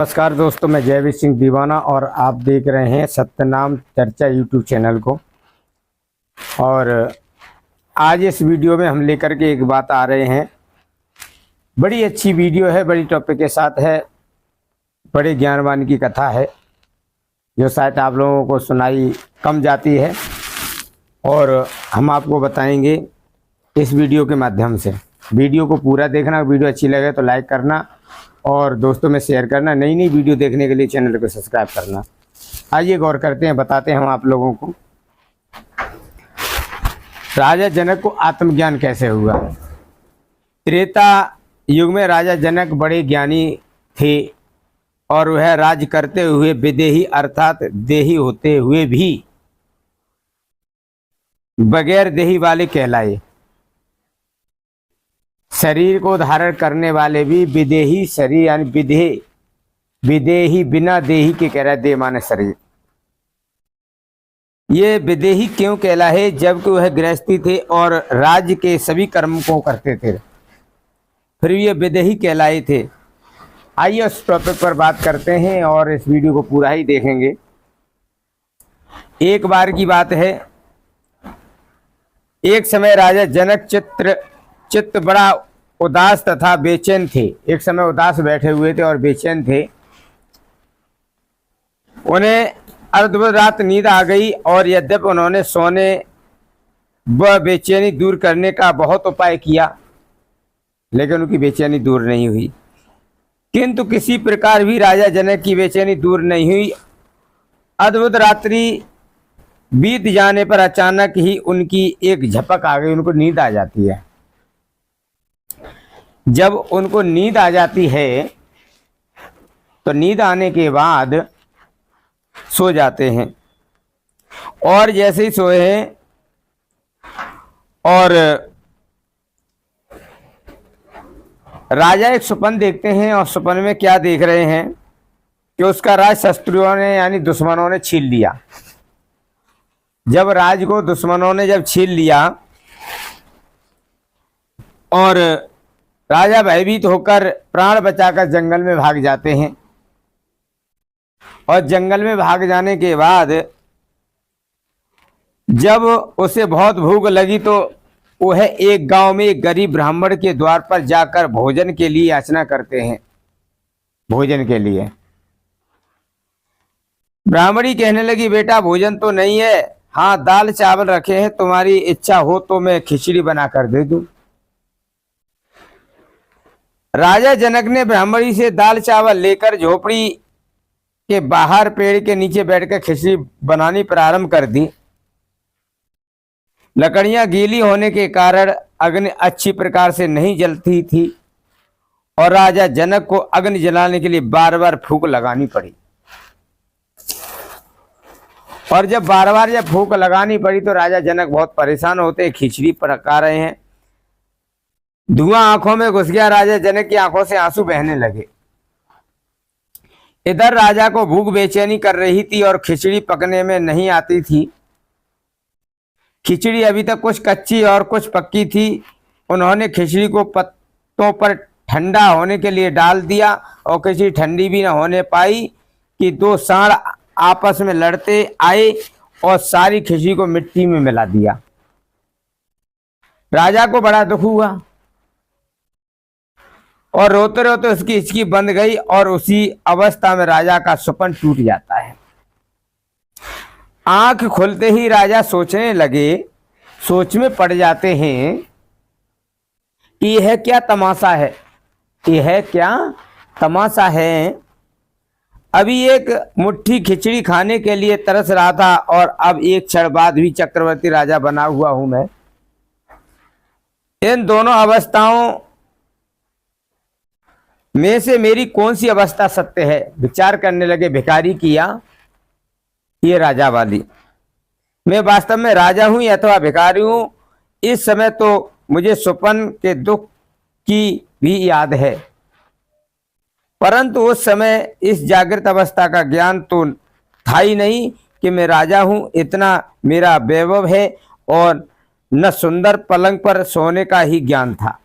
नमस्कार दोस्तों, मैं जयवीर सिंह दीवाना और आप देख रहे हैं सत्यनाम चर्चा यूट्यूब चैनल को। और आज इस वीडियो में हम लेकर के एक बात आ रहे हैं। बड़ी अच्छी वीडियो है, बड़ी टॉपिक के साथ है, बड़े ज्ञानवान की कथा है जो शायद आप लोगों को सुनाई कम जाती है और हम आपको बताएंगे इस वीडियो के माध्यम से। वीडियो को पूरा देखना, वीडियो अच्छी लगे तो लाइक करना और दोस्तों में शेयर करना। नई नई वीडियो देखने के लिए चैनल को सब्सक्राइब करना। आइए गौर करते हैं, बताते हैं हम आप लोगों को राजा जनक को आत्मज्ञान कैसे हुआ। त्रेता युग में राजा जनक बड़े ज्ञानी थे और वह राज करते हुए विदेही अर्थात देही होते हुए भी बगैर देही वाले कहलाए। शरीर को धारण करने वाले भी विदेही शरीर यानी विदेही बिना देही के कह रहा है, देह माने शरीर। ये विदेही क्यों कहलाए? जबकि वह गृहस्थी थे और राज्य के सभी कर्म को करते थे, फिर ये विदेही कहलाए थे। आइए उस टॉपिक पर बात करते हैं और इस वीडियो को पूरा ही देखेंगे। एक बार की बात है, एक समय राजा जनक चित्त बड़ा उदास तथा बेचैन थे। एक समय उदास बैठे हुए थे और बेचैन थे। उन्हें अर्धवत रात नींद आ गई और यद्यपि उन्होंने सोने व बेचैनी दूर करने का बहुत उपाय किया, लेकिन उनकी बेचैनी दूर नहीं हुई। किंतु किसी प्रकार भी राजा जनक की बेचैनी दूर नहीं हुई। अद्भुत रात्रि बीत जाने पर अचानक ही उनकी एक झपक आ गई। उनको नींद आ जाती है। जब उनको नींद आ जाती है तो नींद आने के बाद सो जाते हैं और जैसे ही सोए हैं और राजा एक स्वप्न देखते हैं और स्वप्न में क्या देख रहे हैं कि उसका राज शत्रुओं ने यानी दुश्मनों ने छीन लिया। जब राज को दुश्मनों ने जब छीन लिया और राजा भयभीत होकर प्राण बचाकर जंगल में भाग जाते हैं और जंगल में भाग जाने के बाद जब उसे बहुत भूख लगी तो वह एक गांव में एक गरीब ब्राह्मण के द्वार पर जाकर भोजन के लिए याचना करते हैं। भोजन के लिए ब्राह्मणी कहने लगी, बेटा भोजन तो नहीं है, हाँ दाल चावल रखे हैं, तुम्हारी इच्छा हो तो मैं खिचड़ी बना कर दे दूं। राजा जनक ने ब्राह्मणी से दाल चावल लेकर झोपड़ी के बाहर पेड़ के नीचे बैठकर खिचड़ी बनानी प्रारंभ कर दी। लकड़ियां गीली होने के कारण अग्नि अच्छी प्रकार से नहीं जलती थी और राजा जनक को अग्नि जलाने के लिए बार बार फूंक लगानी पड़ी। और जब बार बार जब फूंक लगानी पड़ी तो राजा जनक बहुत परेशान होते। खिचड़ी पका रहे हैं, धुआं आंखों में घुस गया। राजा जनक की आंखों से आंसू बहने लगे। इधर राजा को भूख बेचैनी कर रही थी और खिचड़ी पकने में नहीं आती थी। खिचड़ी अभी तक कुछ कच्ची और कुछ पक्की थी। उन्होंने खिचड़ी को पत्तों पर ठंडा होने के लिए डाल दिया और खिचड़ी ठंडी भी न होने पाई कि दो सांड आपस में लड़ते आए और सारी खिचड़ी को मिट्टी में मिला दिया। राजा को बड़ा दुख हुआ और रोते रोते उसकी हिचकी बंद गई और उसी अवस्था में राजा का स्वप्न टूट जाता है। आंख खुलते ही राजा सोचने लगे, सोच में पड़ जाते हैं कि यह क्या तमाशा है, यह क्या तमाशा है। अभी एक मुट्ठी खिचड़ी खाने के लिए तरस रहा था और अब एक क्षण बाद भी चक्रवर्ती राजा बना हुआ हूं मैं। इन दोनों अवस्थाओं में से मेरी कौन सी अवस्था सत्य है? विचार करने लगे। भिखारी किया ये राजा वाली। मैं वास्तव में राजा हूं अथवा भिखारी हूं, इस समय तो मुझे स्वप्न के दुख की भी याद है, परंतु उस समय इस जागृत अवस्था का ज्ञान तो था ही नहीं कि मैं राजा हूं। इतना मेरा वैभव है और न सुंदर पलंग पर सोने का ही ज्ञान था।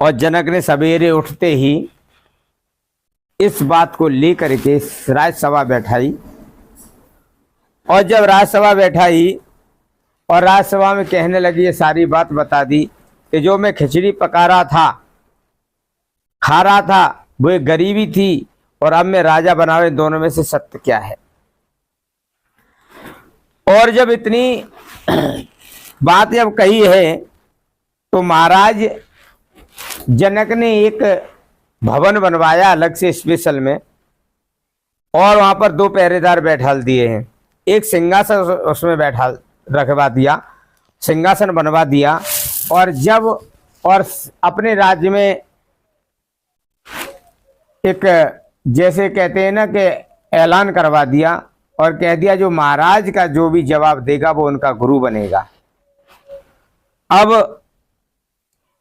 और जनक ने सवेरे उठते ही इस बात को लेकर के राजसभा बैठाई। और जब राजसभा बैठाई और राजसभा में कहने लगी, ये सारी बात बता दी कि जो मैं खिचड़ी पका रहा था, खा रहा था, वो एक गरीबी थी और अब मैं राजा बना हुआ, दोनों में से सत्य क्या है। और जब इतनी बात जब कही है तो महाराज जनक ने एक भवन बनवाया अलग से स्पेशल में, और वहां पर 2 पहरेदार बैठाल दिए हैं। एक सिंहासन उसमें बैठा रखवा दिया, सिंहासन बनवा दिया। और जब और अपने राज्य में एक जैसे कहते हैं ना कि ऐलान करवा दिया और कह दिया जो महाराज का जो भी जवाब देगा वो उनका गुरु बनेगा। अब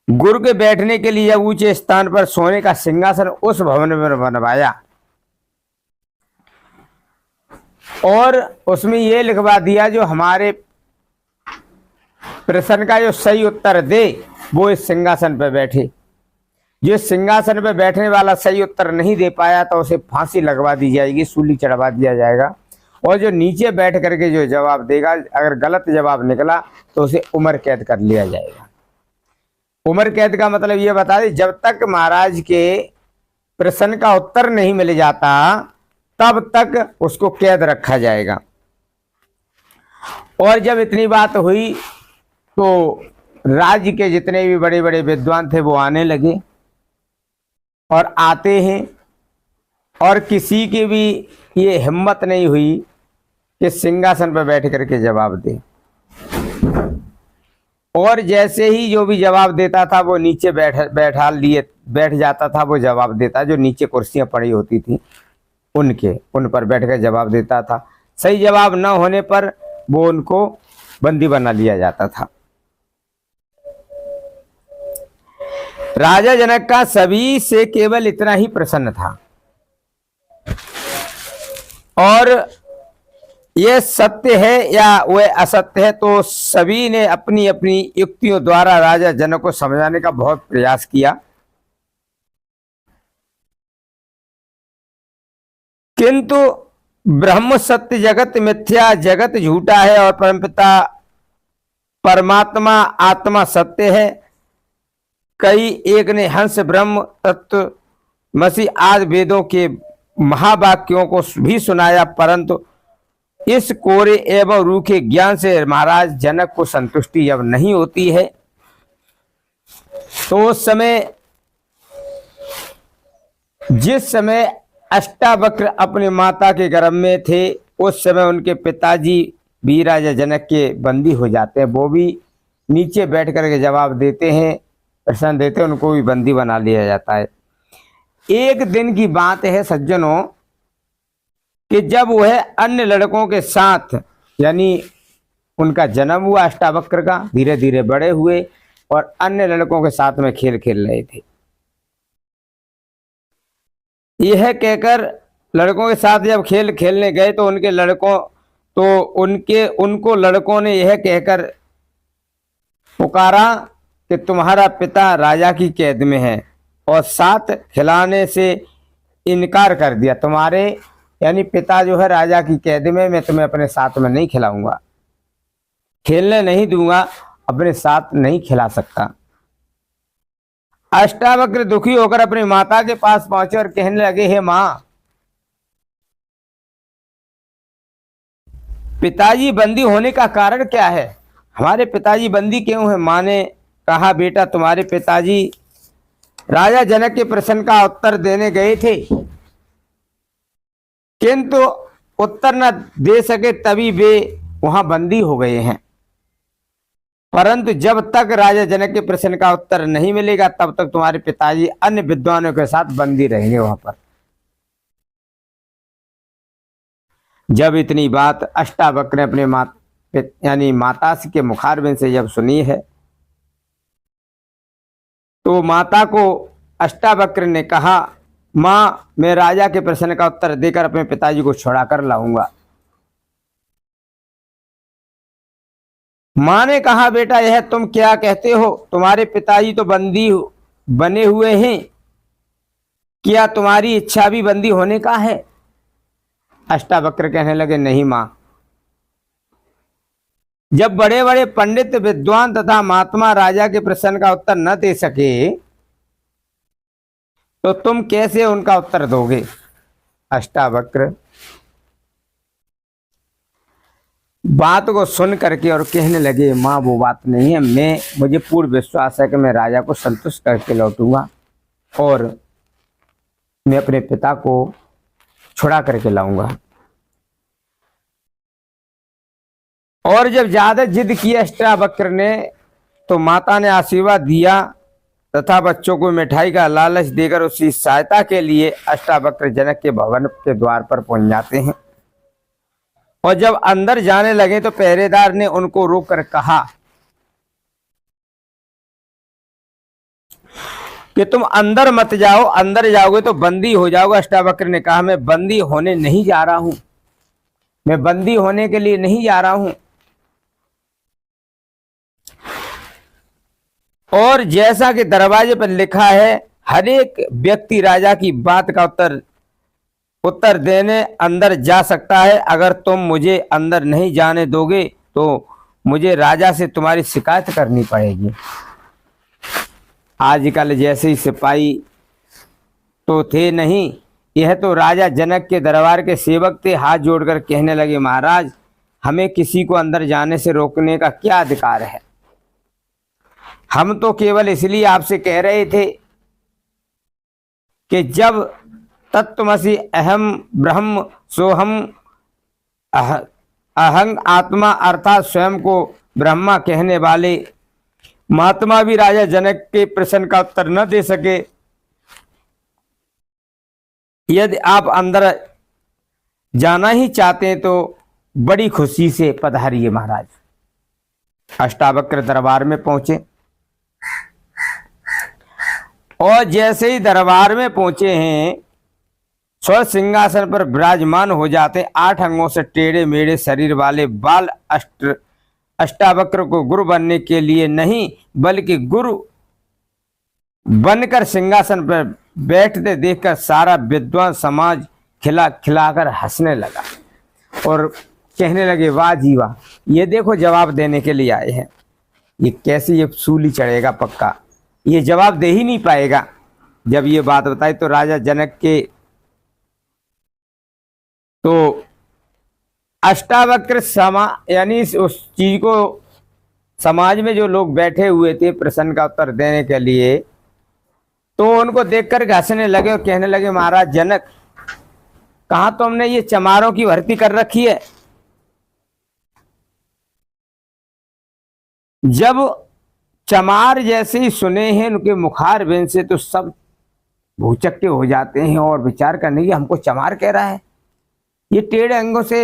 गुरु के बैठने के लिए जब ऊंचे स्थान पर सोने का सिंहासन उस भवन में बनवाया और उसमें ये लिखवा दिया जो हमारे प्रश्न का जो सही उत्तर दे वो इस सिंहासन पर बैठे। जो सिंहासन पर बैठने वाला सही उत्तर नहीं दे पाया तो उसे फांसी लगवा दी जाएगी, सूली चढ़वा दिया जाएगा। और जो नीचे बैठ करके जो जवाब देगा, अगर गलत जवाब निकला तो उसे उम्र कैद कर लिया जाएगा। उम्र कैद का मतलब ये बता दें, जब तक महाराज के प्रश्न का उत्तर नहीं मिल जाता तब तक उसको कैद रखा जाएगा। और जब इतनी बात हुई तो राज्य के जितने भी बड़े बड़े विद्वान थे वो आने लगे और आते हैं, और किसी की भी ये हिम्मत नहीं हुई कि सिंहासन पर बैठ करके जवाब दे। और जैसे ही जो भी जवाब देता था वो नीचे बैठ जाता था, वो जवाब देता, जो नीचे कुर्सियां पड़ी होती थी उन पर बैठ कर जवाब देता था। सही जवाब न होने पर वो उनको बंदी बना लिया जाता था। राजा जनक का सभी से केवल इतना ही प्रसन्न था, और यह सत्य है या वह असत्य है तो सभी ने अपनी अपनी युक्तियों द्वारा राजा जनक को समझाने का बहुत प्रयास किया, किंतु ब्रह्म सत्य, जगत मिथ्या, जगत झूठा है और परमपिता परमात्मा आत्मा सत्य है। कई एक ने हंस ब्रह्म तत्व मसी आदि वेदों के महावाक्यों को भी सुनाया, परंतु इस कोरे एवं रूखे ज्ञान से महाराज जनक को संतुष्टि जब नहीं होती है तो उस समय, जिस समय अष्टावक्र अपने माता के गर्भ में थे, उस समय उनके पिताजी भी राजा जनक के बंदी हो जाते हैं। वो भी नीचे बैठ करके जवाब देते हैं, प्रश्न देते हैं, उनको भी बंदी बना लिया जाता है। एक दिन की बात है सज्जनों कि जब वह अन्य लड़कों के साथ, यानी उनका जन्म हुआ अष्टावक्र का, धीरे धीरे बड़े हुए और अन्य लड़कों के साथ में खेल खेल रहे थे। यह कहकर लड़कों के साथ जब खेल खेलने गए तो उनको लड़कों ने यह कहकर पुकारा कि तुम्हारा पिता राजा की कैद में है, और साथ खिलाने से इनकार कर दिया। तुम्हारे यानी पिता जो है राजा की कैद में, मैं तुम्हें अपने साथ में नहीं खिलाऊंगा, खेलने नहीं दूंगा, अपने साथ नहीं खिला सकता। अष्टावक्र दुखी होकर अपनी माता के पास पहुंचे और कहने लगे, हे मां, पिताजी बंदी होने का कारण क्या है? हमारे पिताजी बंदी क्यों है? मां ने कहा, बेटा तुम्हारे पिताजी राजा जनक के प्रश्न का उत्तर देने गए थे, किंतु उत्तर न दे सके, तभी वे वहां बंदी हो गए हैं। परंतु जब तक राजा जनक के प्रश्न का उत्तर नहीं मिलेगा तब तक तुम्हारे पिताजी अन्य विद्वानों के साथ बंदी रहेंगे वहां पर। जब इतनी बात अष्टावक्र ने अपने यानी माता के मुखारबिंद से जब सुनी है तो माता को अष्टावक्र ने कहा, मां, मैं राजा के प्रश्न का उत्तर देकर अपने पिताजी को छुड़ा कर लाऊंगा। मां ने कहा, बेटा यह तुम क्या कहते हो? तुम्हारे पिताजी तो बंदी बने हुए हैं क्या तुम्हारी इच्छा भी बंदी होने का है? अष्टावक्र कहने लगे, नहीं मां। जब बड़े बड़े पंडित, विद्वान तथा महात्मा राजा के प्रश्न का उत्तर न दे सके तो तुम कैसे उनका उत्तर दोगे? अष्टावक्र बात को सुन करके और कहने लगे, मां वो बात नहीं है, मुझे पूर्ण विश्वास है कि मैं राजा को संतुष्ट करके लौटूंगा और मैं अपने पिता को छुड़ा करके लाऊंगा। और जब ज्यादा जिद की अष्टावक्र ने तो माता ने आशीर्वाद दिया तथा बच्चों को मिठाई का लालच देकर उसकी सहायता के लिए अष्टावक्र जनक के भवन के द्वार पर पहुंच जाते हैं। और जब अंदर जाने लगे तो पहरेदार ने उनको रोककर कहा कि तुम अंदर मत जाओ, अंदर जाओगे तो बंदी हो जाओगे। अष्टावक्र ने कहा, मैं बंदी होने नहीं जा रहा हूं, मैं बंदी होने के लिए नहीं जा रहा हूं। और जैसा कि दरवाजे पर लिखा है, हर एक व्यक्ति राजा की बात का उत्तर देने अंदर जा सकता है। अगर तुम मुझे अंदर नहीं जाने दोगे तो मुझे राजा से तुम्हारी शिकायत करनी पड़ेगी। आजकल जैसे ही सिपाही तो थे नहीं, यह तो राजा जनक के दरबार के सेवक थे। हाथ जोड़कर कहने लगे, महाराज हमें किसी को अंदर जाने से रोकने का क्या अधिकार है? हम तो केवल इसलिए आपसे कह रहे थे कि जब तत्त्वमसि अहम ब्रह्म सोहम अहं आत्मा अर्थात स्वयं को ब्रह्मा कहने वाले महात्मा भी राजा जनक के प्रश्न का उत्तर न दे सके। यदि आप अंदर जाना ही चाहते हैं तो बड़ी खुशी से पधारिए महाराज। अष्टावक्र दरबार में पहुंचे और जैसे ही दरबार में पहुंचे हैं, स्वर सिंहासन पर विराजमान हो जाते। 8 अंगों से टेढ़े मेढ़े शरीर वाले बाल अष्टावक्र को गुरु बनने के लिए नहीं बल्कि गुरु बनकर सिंहासन पर बैठते देखकर सारा विद्वान समाज खिला खिलाकर हंसने लगा और कहने लगे, वाह जी वाह, ये देखो जवाब देने के लिए आए हैं, ये कैसे ये सूली चढ़ेगा, पक्का ये जवाब दे ही नहीं पाएगा। जब ये बात बताई तो राजा जनक के तो अष्टावक्र यानी उस चीज को समाज में जो लोग बैठे हुए थे प्रश्न का उत्तर देने के लिए, तो उनको देखकर हंसने लगे और कहने लगे, महाराज जनक कहाँ तुमने ये चमारों की भर्ती कर रखी है? जब चमार जैसे ही सुने हैं उनके मुखार बिन से तो सब भूचक्के हो जाते हैं और विचार करने की, हमको चमार कह रहा है, ये टेढ़े अंगों से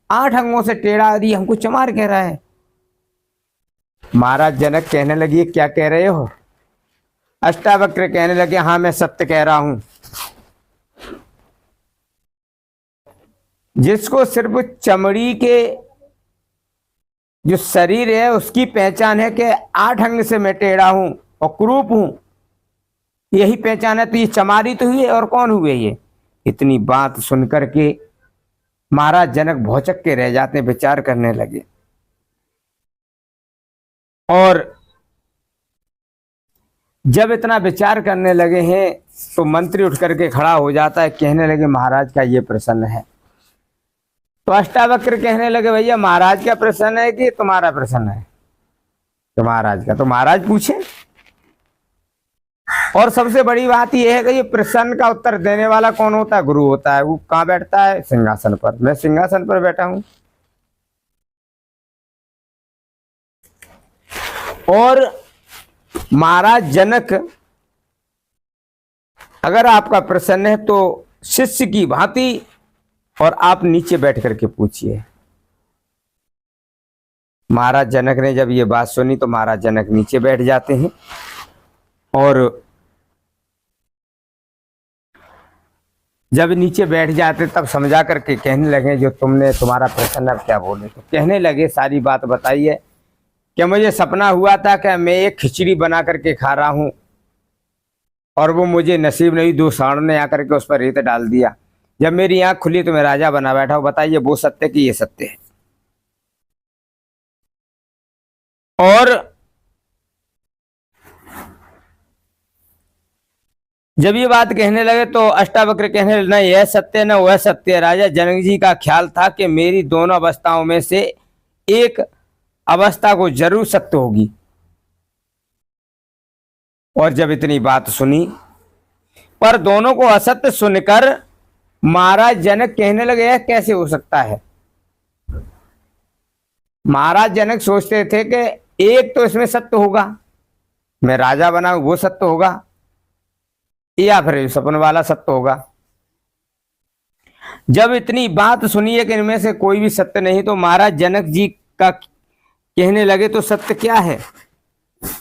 8 अंगों से टेढ़ा आदि हमको चमार कह रहा है। महाराज जनक कहने लगे, क्या कह रहे हो? अष्टावक्र कहने लगे, हाँ मैं सत्य कह रहा हूं। जिसको सिर्फ चमड़ी के जो शरीर है उसकी पहचान है कि 8 अंग से मैं टेढ़ा हूं और कुरूप हूं, यही पहचान है, तो ये चमारी तो हुए और कौन हुए ये? इतनी बात सुनकर के महाराज जनक भौचक के रह जाते, विचार करने लगे। और जब इतना विचार करने लगे हैं तो मंत्री उठ करके खड़ा हो जाता है, कहने लगे, महाराज का ये प्रश्न है। तो अष्टावक्र कहने लगे, भैया महाराज का प्रश्न है कि तुम्हारा प्रश्न है? तो महाराज का। तो महाराज पूछे। और सबसे बड़ी बात यह है कि ये प्रश्न का उत्तर देने वाला कौन होता है? गुरु होता है। वो कहाँ बैठता है? सिंहासन पर। मैं सिंहासन पर बैठा हूं। और महाराज जनक, अगर आपका प्रश्न है तो शिष्य की भांति और आप नीचे बैठ करके पूछिए। महाराज जनक ने जब ये बात सुनी तो महाराज जनक नीचे बैठ जाते हैं और जब नीचे बैठ जाते तब समझा करके कहने लगे, जो तुम्हारा प्रश्न अब क्या बोले? तो कहने लगे, सारी बात बताइए कि मुझे सपना हुआ था कि मैं एक खिचड़ी बना करके खा रहा हूं और वो मुझे नसीब नहीं, दो सांड ने आकर के उस पर रेत डाल दिया। जब मेरी आंख खुली तो मैं राजा बना बैठा हूं। बताइए वो सत्य कि ये सत्य है? और जब ये बात कहने लगे तो अष्टावक्र कहने लगे, न यह सत्य न वह सत्य। राजा जनक जी का ख्याल था कि मेरी दोनों अवस्थाओं में से एक अवस्था को जरूर सत्य होगी। और जब इतनी बात सुनी पर दोनों को असत्य सुनकर महाराज जनक कहने लगे, यह कैसे हो सकता है? महाराज जनक सोचते थे कि एक तो इसमें सत्य होगा, मैं राजा बना वो सत्य होगा, या फिर सपन वाला सत्य होगा। जब इतनी बात सुनी है कि इनमें से कोई भी सत्य नहीं, तो महाराज जनक जी का कहने लगे, तो सत्य क्या है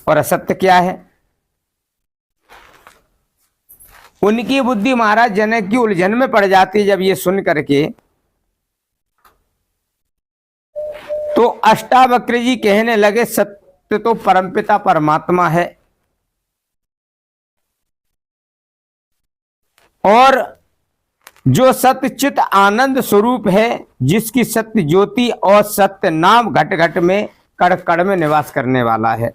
और असत्य क्या है? उनकी बुद्धि महाराज जनक की उलझन में पड़ जाती है जब ये सुन करके। तो अष्टावक्र जी कहने लगे, सत्य तो परमपिता परमात्मा है, और जो सत्य चित आनंद स्वरूप है, जिसकी सत्य ज्योति और सत्य नाम घट घट में कण कण में निवास करने वाला है,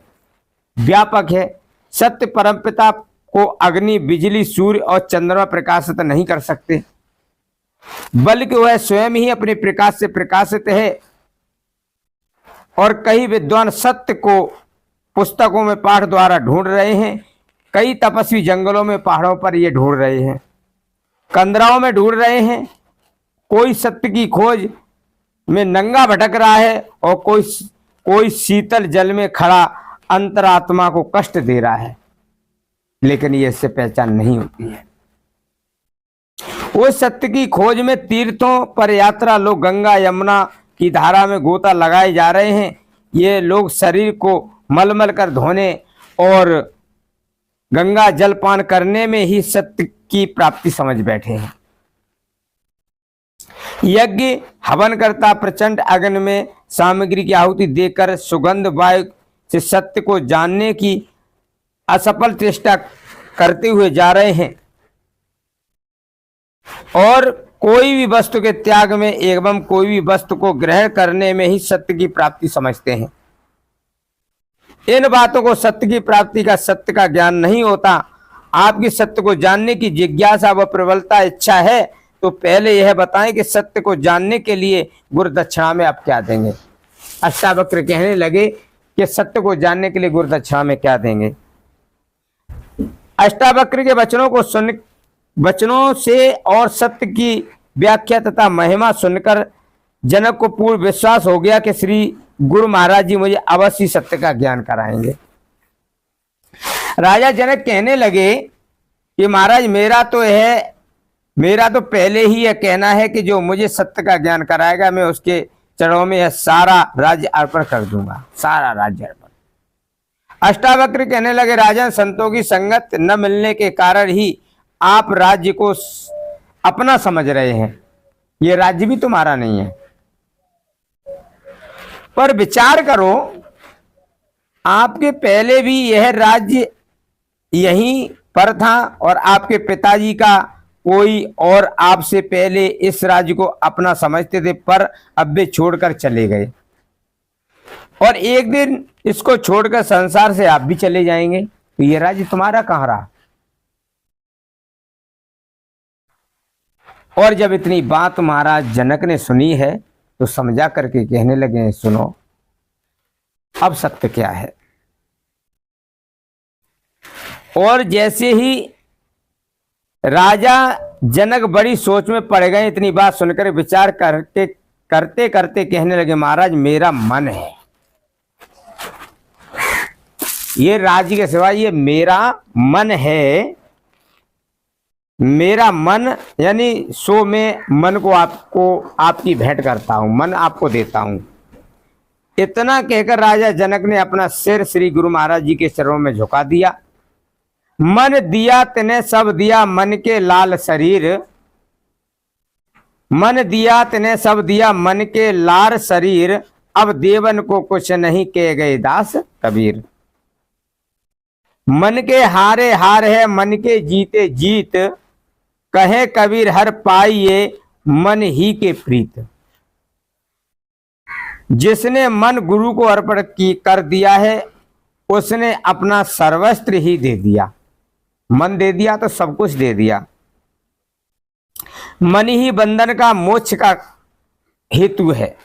व्यापक है। सत्य परमपिता को अग्नि, बिजली, सूर्य और चंद्रमा प्रकाशित नहीं कर सकते, बल्कि वह स्वयं ही अपने प्रकाश से प्रकाशित है। और कई विद्वान सत्य को पुस्तकों में पाठ द्वारा ढूंढ रहे हैं, कई तपस्वी जंगलों में, पहाड़ों पर ये ढूंढ रहे हैं, कंदराओं में ढूंढ रहे हैं। कोई सत्य की खोज में नंगा भटक रहा है, और कोई शीतल जल में खड़ा अंतरात्मा को कष्ट दे रहा है, लेकिन ये इससे पहचान नहीं होती है। वो सत्य की खोज में तीर्थों पर यात्रा, लोग गंगा यमुना की धारा में गोता लगाए जा रहे हैं। ये लोग शरीर को मलमल कर धोने और गंगा जलपान करने में ही सत्य की प्राप्ति समझ बैठे हैं। यज्ञ हवन करता प्रचंड अग्नि में सामग्री की आहुति देकर सुगंध वायु से सत्य को जानने की असफल चेष्टा करते हुए जा रहे हैं, और कोई भी वस्तु के त्याग में एवं कोई भी वस्तु को ग्रहण करने में ही सत्य की प्राप्ति समझते हैं। इन बातों को सत्य की प्राप्ति का, सत्य का ज्ञान नहीं होता। आपकी सत्य को जानने की जिज्ञासा व प्रबलता इच्छा है तो पहले यह बताएं कि सत्य को जानने के लिए गुरु दक्षिणा में आप क्या देंगे? अष्टावक्र कहने लगे कि सत्य को जानने के लिए गुरु दक्षिणा में क्या देंगे? अष्टावक्र के वचनों से और सत्य की व्याख्या तथा महिमा सुनकर जनक को पूर्ण विश्वास हो गया कि श्री गुरु महाराज जी मुझे अवश्य सत्य का ज्ञान कराएंगे। राजा जनक कहने लगे कि महाराज मेरा तो पहले ही यह कहना है कि जो मुझे सत्य का ज्ञान कराएगा, मैं उसके चरणों में यह सारा राज्य अर्पण कर दूंगा, सारा राज्य अर्पण। अष्टावक्र कहने लगे, राजन, संतों की संगत न मिलने के कारण ही आप राज्य को अपना समझ रहे हैं, ये राज्य भी तुम्हारा नहीं है। पर विचार करो, आपके पहले भी यह राज्य यहीं पर था, और आपके पिताजी का कोई और आपसे पहले इस राज्य को अपना समझते थे, पर अब वे छोड़कर चले गए, और एक दिन इसको छोड़कर संसार से आप भी चले जाएंगे, तो ये राज्य तुम्हारा कहाँ रहा? और जब इतनी बात महाराज जनक ने सुनी है तो समझा करके कहने लगे, सुनो अब सत्य क्या है। और जैसे ही राजा जनक बड़ी सोच में पड़ गए, इतनी बात सुनकर विचार करते करते कहने लगे, महाराज मेरा मन है, ये राज्य के सिवा ये मेरा मन है, मेरा मन यानी सो मैं मन को आपकी भेंट करता हूं, मन आपको देता हूं। इतना कहकर राजा जनक ने अपना सिर श्री गुरु महाराज जी के चरणों में झुका दिया। मन दिया तने सब दिया, मन के लाल शरीर, मन दिया तने सब दिया, मन के लाल शरीर, अब देवन को कुछ नहीं कह गए दास कबीर। मन के हारे हार है, मन के जीते जीत, कहे कबीर हर पाइए मन ही के प्रीत। जिसने मन गुरु को अर्पण कर दिया है, उसने अपना सर्वस्त्र ही दे दिया। मन दे दिया तो सब कुछ दे दिया। मन ही बंधन का मोक्ष का हेतु है।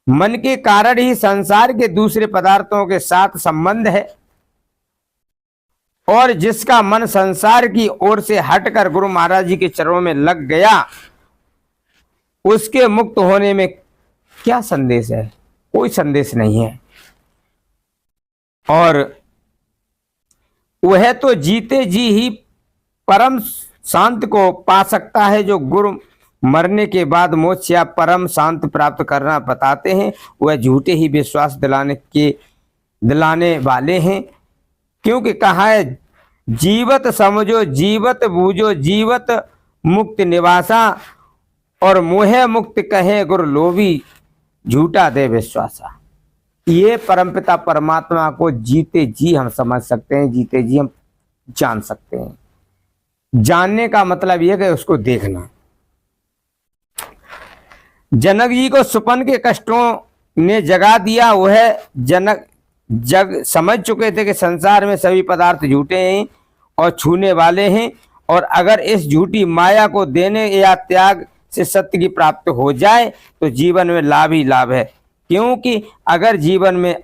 मन के कारण ही संसार के दूसरे पदार्थों के साथ संबंध है, और जिसका मन संसार की ओर से हटकर गुरु महाराज जी के चरणों में लग गया, उसके मुक्त होने में क्या संदेश है? कोई संदेश नहीं है। और वह तो जीते जी ही परम शांत को पा सकता है, जो गुरु मरने के बाद मोक्ष या परम शांत प्राप्त करना बताते हैं। वह झूठे ही विश्वास दिलाने वाले हैं, क्योंकि कहा है जीवत समझो जीवत बूझो जीवत मुक्त निवासा, और मोह मुक्त कहे गुरु लोभी झूठा दे विश्वासा। ये परमपिता परमात्मा को जीते जी हम समझ सकते हैं, जीते जी हम जान सकते हैं। जानने का मतलब यह कि उसको देखना। जनक जी को सुपन के कष्टों ने जगा दिया। वह जनक जग समझ चुके थे कि संसार में सभी पदार्थ झूठे हैं और छूने वाले हैं, और अगर इस झूठी माया को देने या त्याग से सत्य की प्राप्ति हो जाए तो जीवन में लाभ ही लाभ है। क्योंकि अगर जीवन में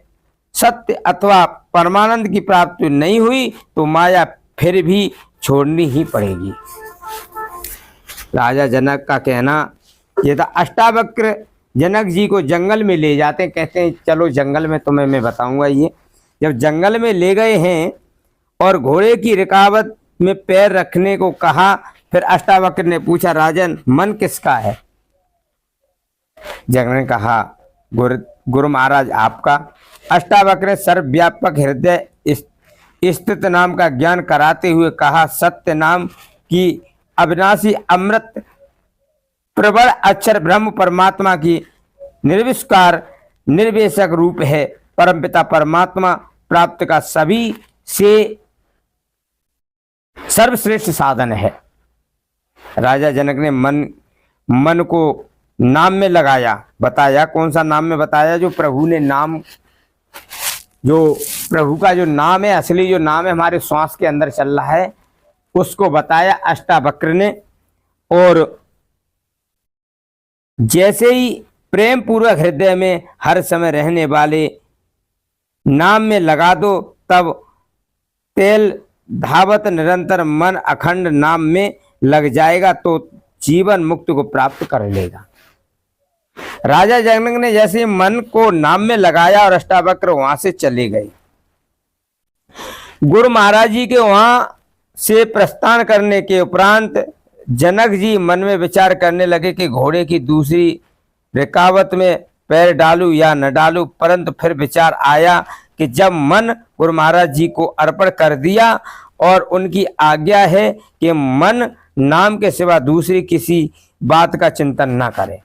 सत्य अथवा परमानंद की प्राप्ति नहीं हुई तो माया फिर भी छोड़नी ही पड़ेगी। राजा जनक का कहना यह था। अष्टावक्र जनक जी को जंगल में ले जाते, कहते हैं चलो जंगल में तुम्हें मैं बताऊंगा। ये जब जंगल में ले गए हैं और घोड़े की रिकावत में पैर रखने को कहा, फिर अष्टावक्र ने पूछा राजन मन किसका है? जनक ने कहा गुरु महाराज आपका। अष्टावक्र सर्वव्यापक हृदय स्थित नाम का ज्ञान कराते हुए कहा सत्य नाम की अविनाशी अमृत प्रबल अक्षर ब्रह्म परमात्मा की निर्विष्कार निर्वेशक रूप है। परमपिता परमात्मा प्राप्त का सभी से सर्वश्रेष्ठ साधन है। राजा जनक ने मन को नाम में लगाया। बताया कौन सा नाम में बताया? जो प्रभु ने नाम, जो प्रभु का जो नाम है, असली जो नाम है हमारे श्वास के अंदर चल रहा है, उसको बताया अष्टावक्र ने। और जैसे ही प्रेम पूर्वक हृदय में हर समय रहने वाले नाम में लगा दो, तब तेल धावत निरंतर मन अखंड नाम में लग जाएगा तो जीवन मुक्त को प्राप्त कर लेगा। राजा जनक ने जैसे मन को नाम में लगाया और अष्टावक्र वहां से चले गए। गुरु महाराज जी के वहां से प्रस्थान करने के उपरांत जनक जी मन में विचार करने लगे कि घोड़े की दूसरी रिकावत में पैर डालूं या न डालूं। परंतु फिर विचार आया कि जब मन गुरु महाराज जी को अर्पण कर दिया और उनकी आज्ञा है कि मन नाम के सिवा दूसरी किसी बात का चिंतन ना करे।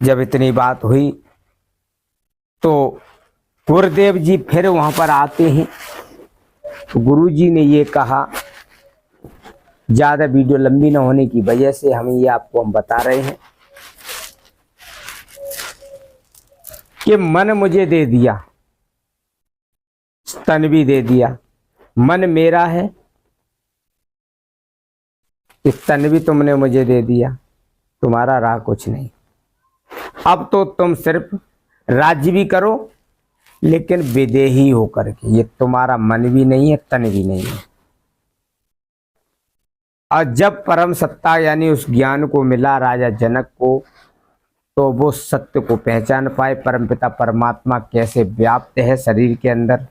जब इतनी बात हुई तो गुरुदेव जी फिर वहां पर आते हैं। तो गुरु जी ने ये कहा, ज्यादा वीडियो लंबी न होने की वजह से हम ये आपको बता रहे हैं कि मन मुझे दे दिया, तन भी दे दिया। मन मेरा है, इस तन भी तुमने मुझे दे दिया, तुम्हारा रहा कुछ नहीं। अब तो तुम सिर्फ राज्य भी करो लेकिन विदेही होकर के। ये तुम्हारा मन भी नहीं है, तन भी नहीं है। और जब परम सत्ता यानी उस ज्ञान को मिला राजा जनक को, तो वो सत्य को पहचान पाए। परमपिता परमात्मा कैसे व्याप्त है शरीर के अंदर,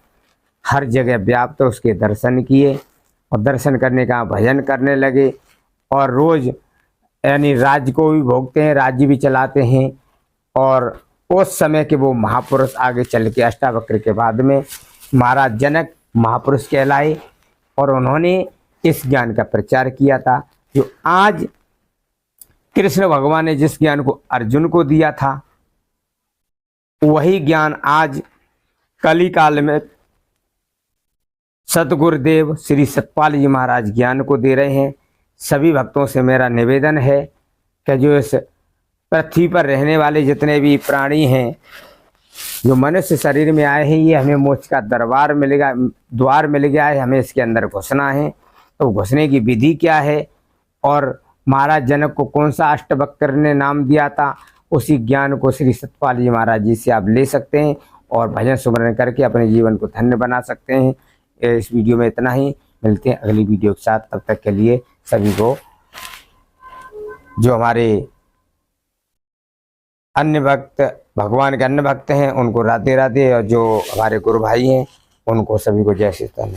हर जगह व्याप्त, उसके दर्शन किए और दर्शन करने का भजन करने लगे। और रोज यानी राज्य को भी भोगते हैं, राज्य भी चलाते हैं। और उस समय के वो महापुरुष आगे चल के अष्टावक्र के बाद में महाराज जनक महापुरुष कहलाए और उन्होंने इस ज्ञान का प्रचार किया था। जो आज कृष्ण भगवान ने जिस ज्ञान को अर्जुन को दिया था, वही ज्ञान आज कली काल में सतगुरुदेव श्री सतपाल जी महाराज ज्ञान को दे रहे हैं। सभी भक्तों से मेरा निवेदन है कि जो इस पृथ्वी पर रहने वाले जितने भी प्राणी हैं, जो मनुष्य शरीर में आए हैं, ये हमें मोक्ष का द्वार मिल गया है, हमें इसके अंदर घुसना है। तो घुसने की विधि क्या है और महाराज जनक को कौन सा अष्टवक्र ने नाम दिया था, उसी ज्ञान को श्री सतपाल जी महाराज जी से आप ले सकते हैं और भजन सुमरण करके अपने जीवन को धन्य बना सकते हैं। इस वीडियो में इतना ही, मिलते हैं अगली वीडियो के साथ। तब तक के लिए सभी को, जो हमारे अन्य भक्त, भगवान के अन्य भक्त हैं, उनको राधे राधे, और जो हमारे गुरु भाई हैं उनको सभी को जय श्री कृष्ण।